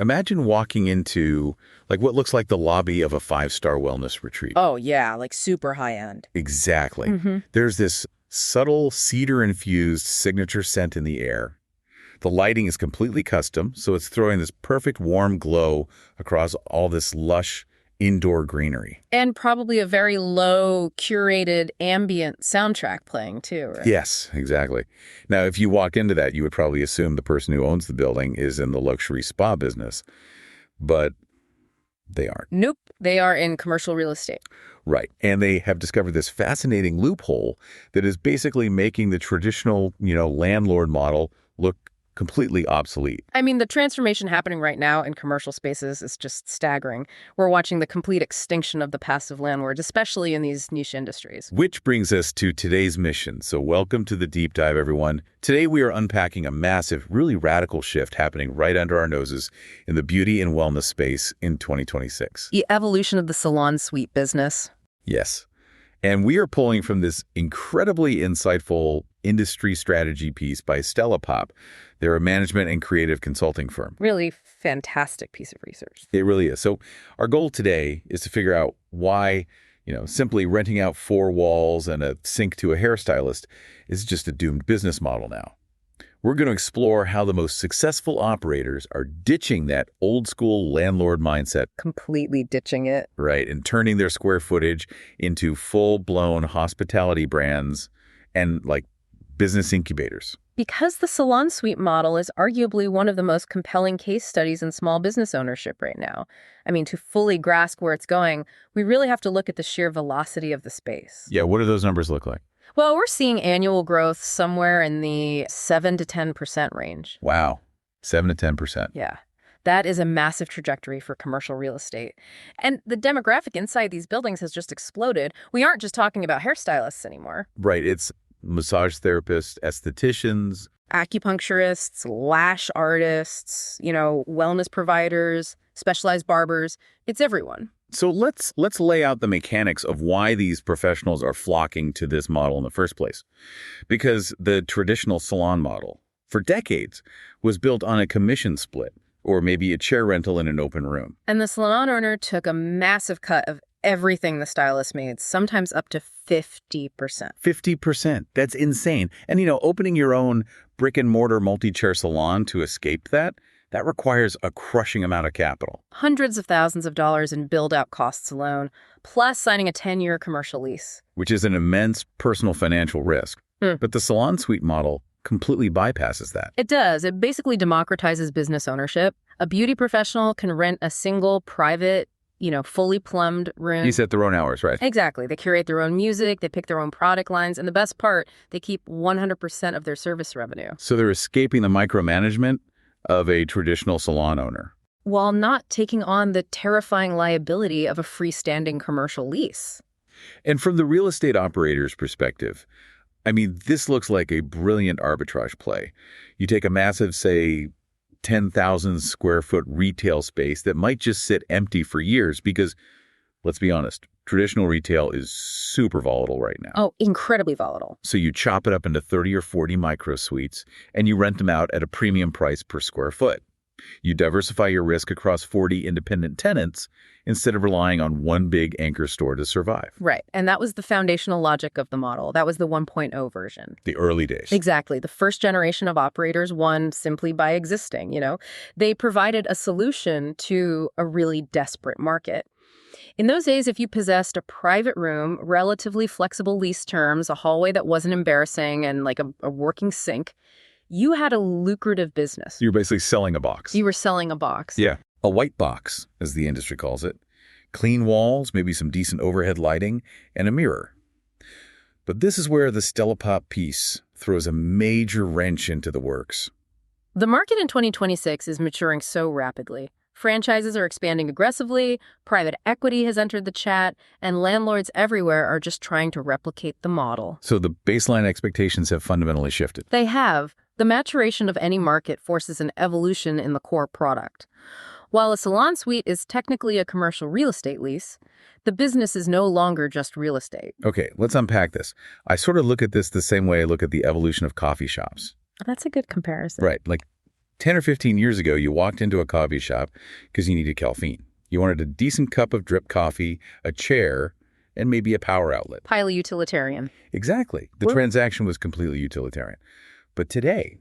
Imagine walking into like what looks like the lobby of a five-star wellness retreat. Oh, yeah, like super high end. Exactly. There's this subtle cedar-infused signature scent in the air. The lighting is completely custom, so it's throwing this perfect warm glow across all this lush indoor greenery. And probably a very low curated ambient soundtrack playing too, right? Yes, exactly. Now, if you walk into that, you would probably assume the person who owns the building is in the luxury spa business, but they aren't. Nope, they are in commercial real estate. Right. And they have discovered this fascinating loophole that is basically making the traditional, landlord model look completely obsolete. I mean, the transformation happening right now in commercial spaces is just staggering. We're watching the complete extinction of the passive landlords, especially in these niche industries. Which brings us to today's mission. So welcome to the deep dive, everyone. Today we are unpacking a massive, really radical shift happening right under our noses in the beauty and wellness space in 2026. The evolution of the salon suite business. Yes. And we are pulling from this incredibly insightful industry strategy piece by Stella Pop. They're a management and creative consulting firm. Really fantastic piece of research. It really is. So our goal today is to figure out why, simply renting out four walls and a sink to a hairstylist is just a doomed business model now. We're going to explore how the most successful operators are ditching that old school landlord mindset. Completely ditching it. Right, and turning their square footage into full-blown hospitality brands and business incubators. Because the salon suite model is arguably one of the most compelling case studies in small business ownership right now. I mean, to fully grasp where it's going, we really have to look at the sheer velocity of the space. Yeah, what do those numbers look like? Well, we're seeing annual growth somewhere in the 7 to 10% range. Wow, 7 to 10%. Yeah. That is a massive trajectory for commercial real estate. And the demographic inside these buildings has just exploded. We aren't just talking about hairstylists anymore. Right, it's massage therapists, aestheticians, acupuncturists, lash artists, wellness providers, specialized barbers. It's everyone. So let's lay out the mechanics of why these professionals are flocking to this model in the first place. Because the traditional salon model, for decades, was built on a commission split, or maybe a chair rental in an open room. And the salon owner took a massive cut of everything the stylist made, sometimes up to 50%. 50%. That's insane. And, opening your own brick-and-mortar multi-chair salon to escape that requires a crushing amount of capital. Hundreds of thousands of dollars in build-out costs alone, plus signing a 10-year commercial lease. Which is an immense personal financial risk. But the salon suite model completely bypasses that. It does. It basically democratizes business ownership. A beauty professional can rent a single private, fully plumbed room. You set their own hours, right? Exactly. They curate their own music, they pick their own product lines, and the best part, they keep 100% of their service revenue. So they're escaping the micromanagement of a traditional salon owner, while not taking on the terrifying liability of a freestanding commercial lease. And from the real estate operator's perspective, I mean, this looks like a brilliant arbitrage play. You take a massive, say, 10,000 square foot retail space that might just sit empty for years because, let's be honest, traditional retail is super volatile right now. Oh, incredibly volatile. So you chop it up into 30 or 40 micro suites and you rent them out at a premium price per square foot. You diversify your risk across 40 independent tenants instead of relying on one big anchor store to survive. Right. And that was the foundational logic of the model. That was the 1.0 version. The early days. Exactly. The first generation of operators won simply by existing, They provided a solution to a really desperate market. In those days, if you possessed a private room, relatively flexible lease terms, a hallway that wasn't embarrassing, and a working sink, you had a lucrative business. You're basically selling a box. You were selling a box. Yeah. A white box, as the industry calls it. Clean walls, maybe some decent overhead lighting, and a mirror. But this is where the Stella Pop piece throws a major wrench into the works. The market in 2026 is maturing so rapidly. Franchises are expanding aggressively, private equity has entered the chat, and landlords everywhere are just trying to replicate the model. So the baseline expectations have fundamentally shifted. They have. The maturation of any market forces an evolution in the core product. While a salon suite is technically a commercial real estate lease, the business is no longer just real estate. Okay, let's unpack this. I sort of look at this the same way I look at the evolution of coffee shops. That's a good comparison. Right, 10 or 15 years ago, you walked into a coffee shop because you needed caffeine. You wanted a decent cup of drip coffee, a chair, and maybe a power outlet. Highly utilitarian. Exactly. The transaction was completely utilitarian. But today,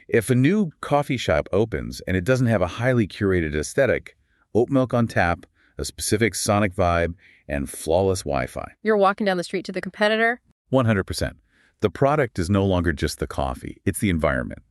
if a new coffee shop opens and it doesn't have a highly curated aesthetic, oat milk on tap, a specific sonic vibe, and flawless Wi-Fi. You're walking down the street to the competitor? 100%. The product is no longer just the coffee, it's the environment.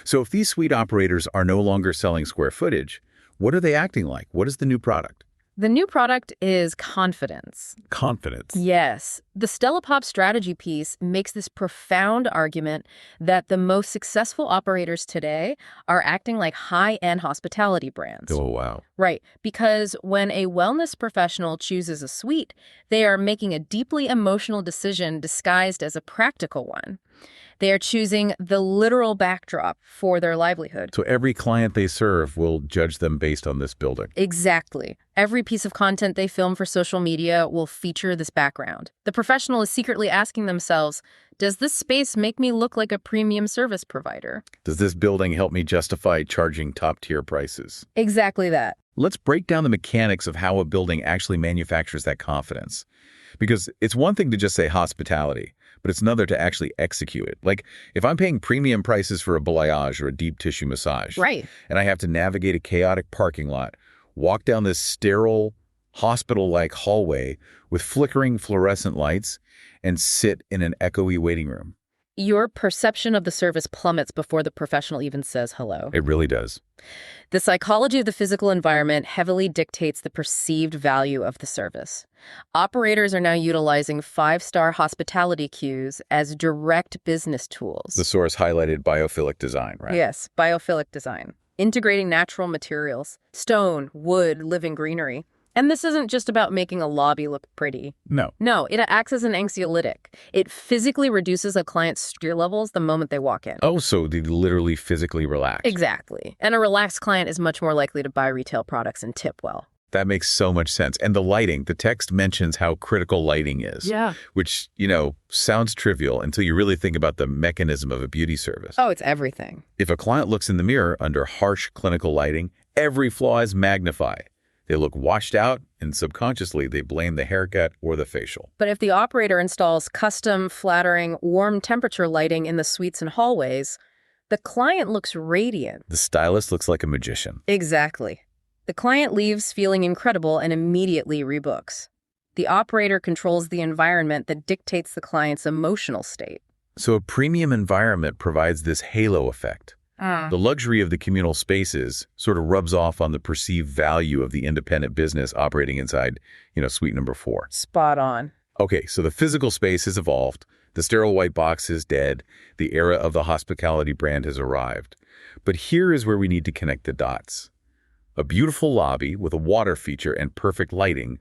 So if these suite operators are no longer selling square footage, what are they acting like? What is the new product? The new product is confidence. Confidence. Yes. The Stella Pop strategy piece makes this profound argument that the most successful operators today are acting like high-end hospitality brands. Oh, wow. Right. Because when a wellness professional chooses a suite, they are making a deeply emotional decision disguised as a practical one. They are choosing the literal backdrop for their livelihood. So every client they serve will judge them based on this building. Exactly. Every piece of content they film for social media will feature this background. The professional is secretly asking themselves, does this space make me look like a premium service provider? Does this building help me justify charging top-tier prices? Exactly that. Let's break down the mechanics of how a building actually manufactures that confidence. Because it's one thing to just say hospitality, but it's another to actually execute it. Like, if I'm paying premium prices for a balayage or a deep tissue massage, Right. and I have to navigate a chaotic parking lot, walk down this sterile, hospital-like hallway with flickering fluorescent lights, and sit in an echoey waiting room. Your perception of the service plummets before the professional even says hello. It really does. The psychology of the physical environment heavily dictates the perceived value of the service. Operators are now utilizing five-star hospitality cues as direct business tools. The source highlighted biophilic design, right? Yes, biophilic design. Integrating natural materials, stone, wood, living greenery. And this isn't just about making a lobby look pretty. No. No, it acts as an anxiolytic. It physically reduces a client's stress levels the moment they walk in. Oh, so they literally physically relax. Exactly. And a relaxed client is much more likely to buy retail products and tip well. That makes so much sense. And the lighting, the text mentions how critical lighting is. Yeah. Which, sounds trivial until you really think about the mechanism of a beauty service. Oh, it's everything. If a client looks in the mirror under harsh clinical lighting, every flaw is magnified. They look washed out, and subconsciously they blame the haircut or the facial. But if the operator installs custom, flattering, warm temperature lighting in the suites and hallways, the client looks radiant. The stylist looks like a magician. Exactly. The client leaves feeling incredible and immediately rebooks. The operator controls the environment that dictates the client's emotional state. So a premium environment provides this halo effect. The luxury of the communal spaces sort of rubs off on the perceived value of the independent business operating inside, suite number 4. Spot on. Okay, so the physical space has evolved. The sterile white box is dead. The era of the hospitality brand has arrived. But here is where we need to connect the dots. A beautiful lobby with a water feature and perfect lighting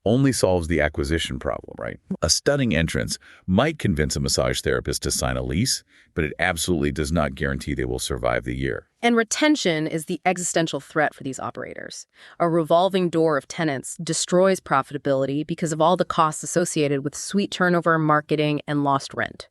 only solves the acquisition problem, right? A stunning entrance might convince a massage therapist to sign a lease, but it absolutely does not guarantee they will survive the year. And retention is the existential threat for these operators. A revolving door of tenants destroys profitability because of all the costs associated with suite turnover, marketing, and lost rent.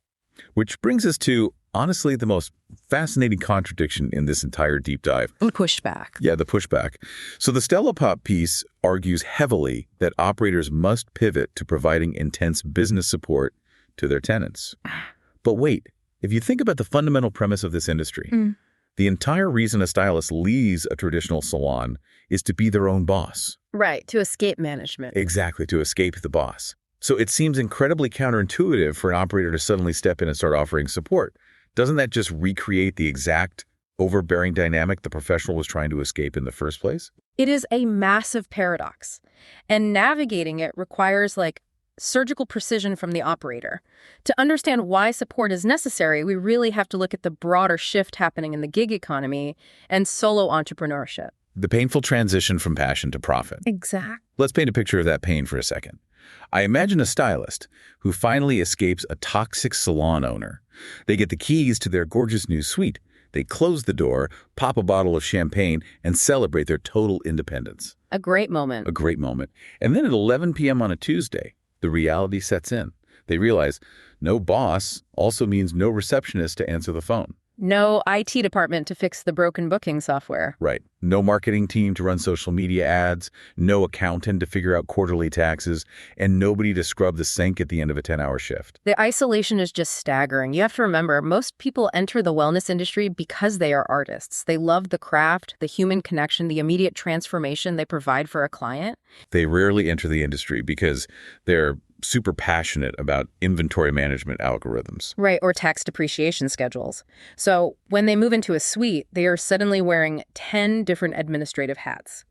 Which brings us to, honestly, the most fascinating contradiction in this entire deep dive. The pushback. Yeah, the pushback. So the Stella Pop piece argues heavily that operators must pivot to providing intense business support to their tenants. But wait, if you think about the fundamental premise of this industry, the entire reason a stylist leaves a traditional salon is to be their own boss. Right, to escape management. Exactly, to escape the boss. So it seems incredibly counterintuitive for an operator to suddenly step in and start offering support. Doesn't that just recreate the exact overbearing dynamic the professional was trying to escape in the first place? It is a massive paradox, and navigating it requires surgical precision from the operator. To understand why support is necessary, we really have to look at the broader shift happening in the gig economy and solo entrepreneurship. The painful transition from passion to profit. Exactly. Let's paint a picture of that pain for a second. I imagine a stylist who finally escapes a toxic salon owner. They get the keys to their gorgeous new suite. They close the door, pop a bottle of champagne, and celebrate their total independence. A great moment. A great moment. And then at 11 p.m. on a Tuesday, the reality sets in. They realize no boss also means no receptionist to answer the phone. No IT department to fix the broken booking software. Right. No marketing team to run social media ads, no accountant to figure out quarterly taxes, and nobody to scrub the sink at the end of a 10-hour shift. The isolation is just staggering. You have to remember, most people enter the wellness industry because they are artists. They love the craft, the human connection, the immediate transformation they provide for a client. They rarely enter the industry because they're super passionate about inventory management algorithms. Right, or tax depreciation schedules. So when they move into a suite, they are suddenly wearing 10 different administrative hats.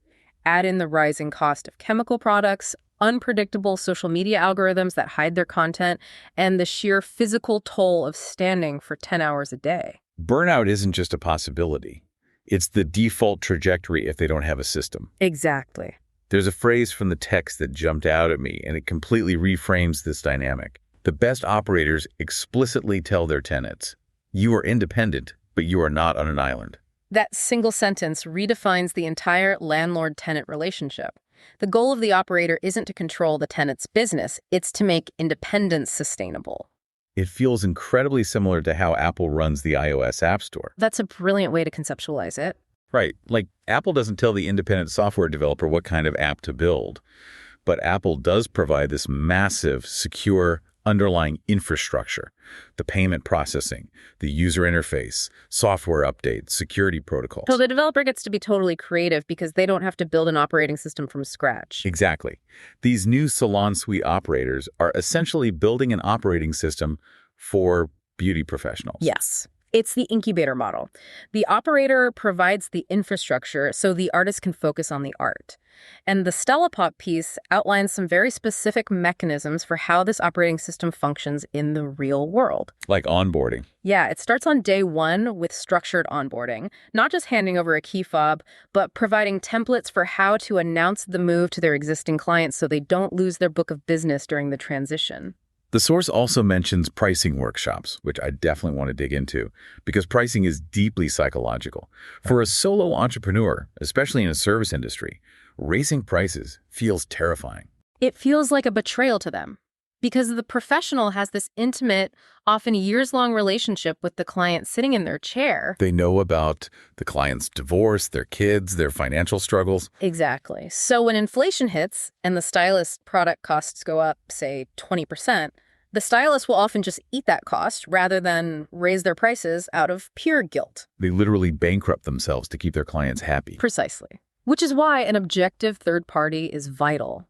Add in the rising cost of chemical products, unpredictable social media algorithms that hide their content, and the sheer physical toll of standing for 10 hours a day. Burnout isn't just a possibility. It's the default trajectory if they don't have a system. Exactly. There's a phrase from the text that jumped out at me, and it completely reframes this dynamic. The best operators explicitly tell their tenants, "You are independent, but you are not on an island." That single sentence redefines the entire landlord-tenant relationship. The goal of the operator isn't to control the tenant's business, it's to make independence sustainable. It feels incredibly similar to how Apple runs the iOS App Store. That's a brilliant way to conceptualize it. Right. Like, Apple doesn't tell the independent software developer what kind of app to build, but Apple does provide this massive, secure, underlying infrastructure, the payment processing, the user interface, software updates, security protocols. So the developer gets to be totally creative because they don't have to build an operating system from scratch. Exactly. These new Salon Suite operators are essentially building an operating system for beauty professionals. Yes. It's the incubator model. The operator provides the infrastructure so the artist can focus on the art. And the Stella Pop piece outlines some very specific mechanisms for how this operating system functions in the real world. Like onboarding. Yeah, it starts on day one with structured onboarding, not just handing over a key fob, but providing templates for how to announce the move to their existing clients so they don't lose their book of business during the transition. The source also mentions pricing workshops, which I definitely want to dig into, because pricing is deeply psychological. For a solo entrepreneur, especially in a service industry, raising prices feels terrifying. It feels like a betrayal to them, because the professional has this intimate, often years-long relationship with the client sitting in their chair. They know about the client's divorce, their kids, their financial struggles. Exactly. So when inflation hits and the stylist product costs go up, say, 20%, the stylist will often just eat that cost rather than raise their prices out of pure guilt. They literally bankrupt themselves to keep their clients happy. Precisely. Which is why an objective third party is vital.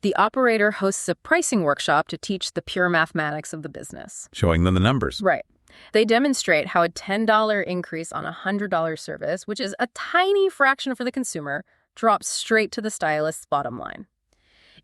The operator hosts a pricing workshop to teach the pure mathematics of the business. Showing them the numbers. Right. They demonstrate how a $10 increase on a $100 service, which is a tiny fraction for the consumer, drops straight to the stylist's bottom line.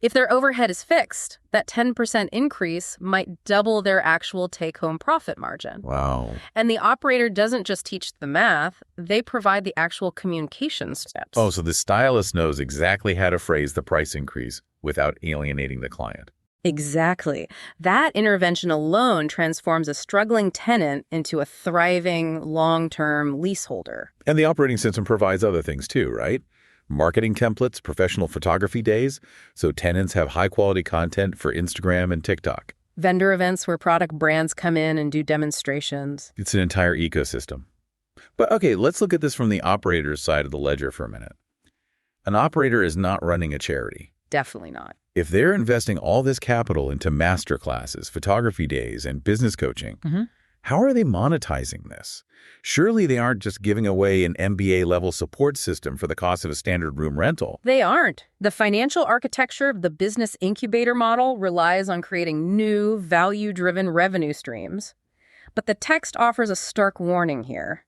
If their overhead is fixed, that 10% increase might double their actual take-home profit margin. Wow. And the operator doesn't just teach the math, they provide the actual communication steps. Oh, so the stylist knows exactly how to phrase the price increase without alienating the client. Exactly. That intervention alone transforms a struggling tenant into a thriving, long-term leaseholder. And the operating system provides other things too, right? Marketing templates, professional photography days, so tenants have high-quality content for Instagram and TikTok. Vendor events where product brands come in and do demonstrations. It's an entire ecosystem. But okay, let's look at this from the operator's side of the ledger for a minute. An operator is not running a charity. Definitely not. If they're investing all this capital into master classes, photography days, and business coaching, how are they monetizing this? Surely they aren't just giving away an MBA-level support system for the cost of a standard room rental. They aren't. The financial architecture of the business incubator model relies on creating new, value-driven revenue streams. But the text offers a stark warning here.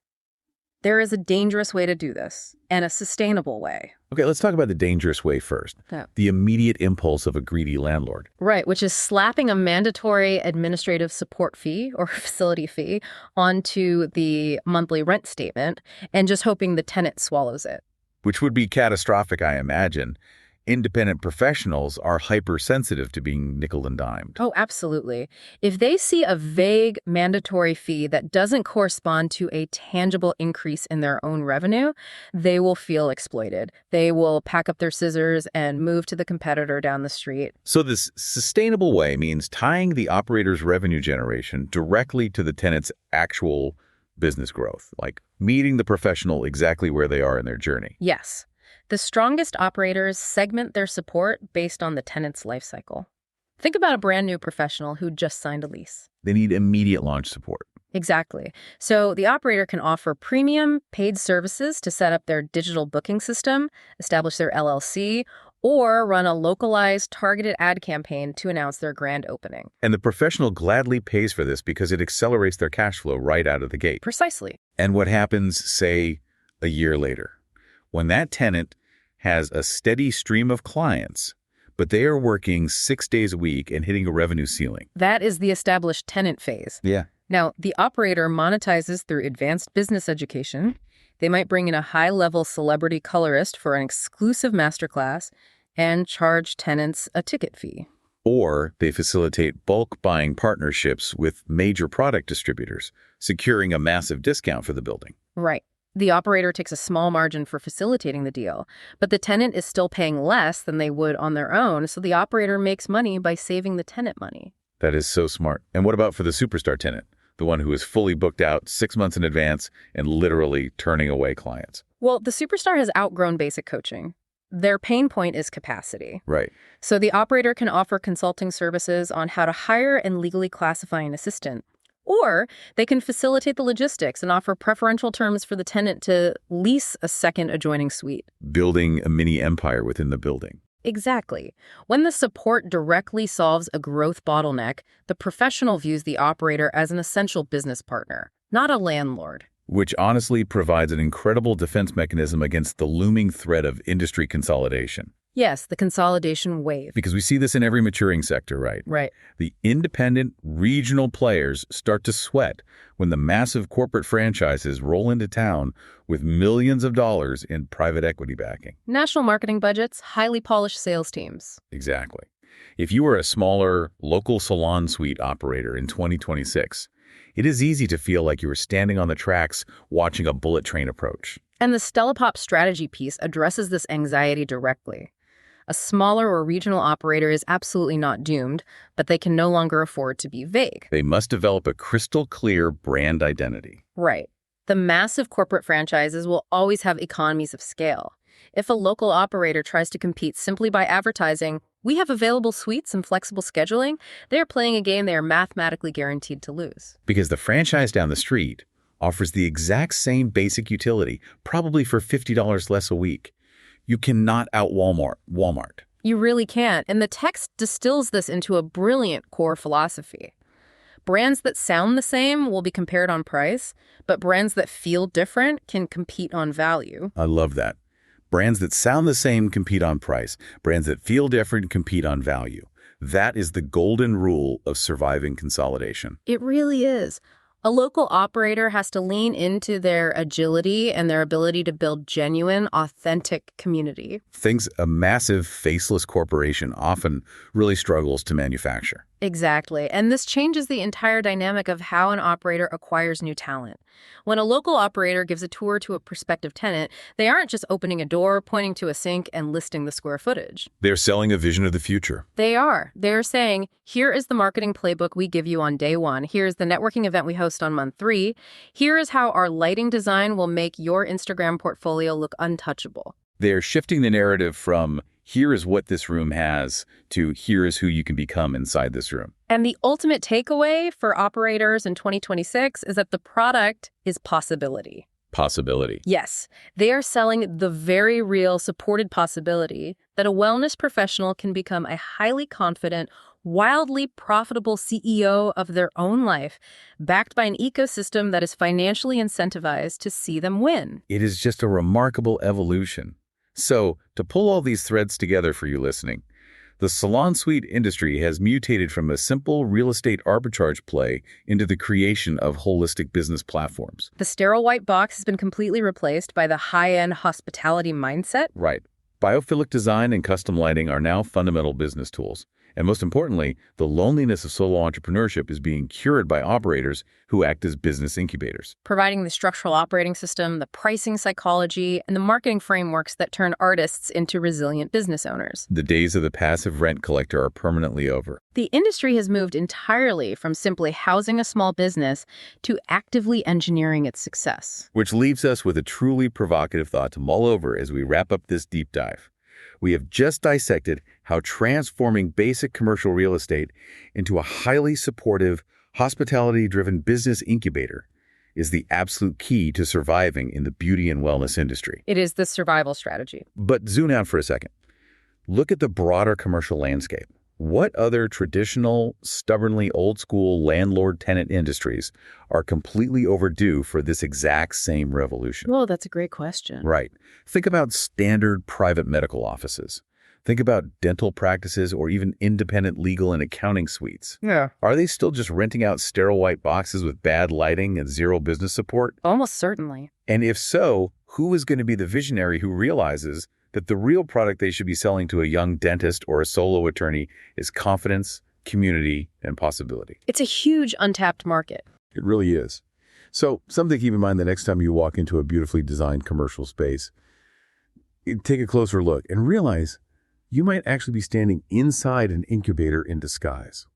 There is a dangerous way to do this, and a sustainable way. Okay, let's talk about the dangerous way first. Yeah. The immediate impulse of a greedy landlord. Right, which is slapping a mandatory administrative support fee or facility fee onto the monthly rent statement and just hoping the tenant swallows it. Which would be catastrophic, I imagine. Independent professionals are hypersensitive to being nickel and dimed. Oh, absolutely. If they see a vague mandatory fee that doesn't correspond to a tangible increase in their own revenue, they will feel exploited. They will pack up their scissors and move to the competitor down the street. So this sustainable way means tying the operator's revenue generation directly to the tenant's actual business growth, like meeting the professional exactly where they are in their journey. Yes. The strongest operators segment their support based on the tenant's life cycle. Think about a brand new professional who just signed a lease. They need immediate launch support. Exactly. So the operator can offer premium paid services to set up their digital booking system, establish their LLC, or run a localized targeted ad campaign to announce their grand opening. And the professional gladly pays for this because it accelerates their cash flow right out of the gate. Precisely. And what happens, say, a year later? When that tenant has a steady stream of clients, but they are working 6 days a week and hitting a revenue ceiling. That is the established tenant phase. Yeah. Now, the operator monetizes through advanced business education. They might bring in a high-level celebrity colorist for an exclusive masterclass and charge tenants a ticket fee. Or they facilitate bulk buying partnerships with major product distributors, securing a massive discount for the building. Right. The operator takes a small margin for facilitating the deal, but the tenant is still paying less than they would on their own, so the operator makes money by saving the tenant money. That is so smart. And what about for the superstar tenant? The one who is fully booked out 6 months in advance and literally turning away clients. Well, the superstar has outgrown basic coaching. Their pain point is capacity. Right. So the operator can offer consulting services on how to hire and legally classify an assistant. Or they can facilitate the logistics and offer preferential terms for the tenant to lease a second adjoining suite. Building a mini empire within the building. Exactly. When the support directly solves a growth bottleneck, the professional views the operator as an essential business partner, not a landlord. Which honestly provides an incredible defense mechanism against the looming threat of industry consolidation. Yes, the consolidation wave. Because we see this in every maturing sector, right? Right. The independent, regional players start to sweat when the massive corporate franchises roll into town with millions of dollars in private equity backing. National marketing budgets, highly polished sales teams. Exactly. If you are a smaller, local salon suite operator in 2026, it is easy to feel like you are standing on the tracks watching a bullet train approach. And the Stella Pop strategy piece addresses this anxiety directly. A smaller or regional operator is absolutely not doomed, but they can no longer afford to be vague. They must develop a crystal clear brand identity. Right. The massive corporate franchises will always have economies of scale. If a local operator tries to compete simply by advertising, "We have available suites and flexible scheduling," they are playing a game they are mathematically guaranteed to lose. Because the franchise down the street offers the exact same basic utility, probably for $50 less a week. You cannot out Walmart. You really can't, and the text distills this into a brilliant core philosophy. Brands that sound the same will be compared on price, but brands that feel different can compete on value. I love that. Brands that sound the same compete on price. Brands that feel different compete on value. That is the golden rule of surviving consolidation. It really is. A local operator has to lean into their agility and their ability to build genuine, authentic community. Things a massive, faceless corporation often really struggles to manufacture. Exactly. And this changes the entire dynamic of how an operator acquires new talent. When a local operator gives a tour to a prospective tenant, they aren't just opening a door, pointing to a sink, and listing the square footage. They're selling a vision of the future. They are. They're saying, here is the marketing playbook we give you on day one. Here's the networking event we host on month 3. Here is how our lighting design will make your Instagram portfolio look untouchable. They're shifting the narrative from here is what this room has to here is who you can become inside this room. And the ultimate takeaway for operators in 2026 is that the product is possibility. Possibility. Yes, they are selling the very real supported possibility that a wellness professional can become a highly confident, wildly profitable CEO of their own life, backed by an ecosystem that is financially incentivized to see them win. It is just a remarkable evolution. So, to pull all these threads together for you listening, the salon suite industry has mutated from a simple real estate arbitrage play into the creation of holistic business platforms. The sterile white box has been completely replaced by the high-end hospitality mindset. Right. Biophilic design and custom lighting are now fundamental business tools. And most importantly, the loneliness of solo entrepreneurship is being cured by operators who act as business incubators. Providing the structural operating system, the pricing psychology, and the marketing frameworks that turn artists into resilient business owners. The days of the passive rent collector are permanently over. The industry has moved entirely from simply housing a small business to actively engineering its success. Which leaves us with a truly provocative thought to mull over as we wrap up this deep dive. We have just dissected how transforming basic commercial real estate into a highly supportive, hospitality-driven business incubator is the absolute key to surviving in the beauty and wellness industry. It is the survival strategy. But zoom out for a second. Look at the broader commercial landscape. What other traditional, stubbornly old-school landlord-tenant industries are completely overdue for this exact same revolution? Well, that's a great question. Right. Think about standard private medical offices. Think about dental practices or even independent legal and accounting suites. Yeah. Are they still just renting out sterile white boxes with bad lighting and zero business support? Almost certainly. And if so, who is going to be the visionary who realizes that the real product they should be selling to a young dentist or a solo attorney is confidence, community, and possibility? It's a huge untapped market. It really is. So something to keep in mind the next time you walk into a beautifully designed commercial space. Take a closer look and realize you might actually be standing inside an incubator in disguise.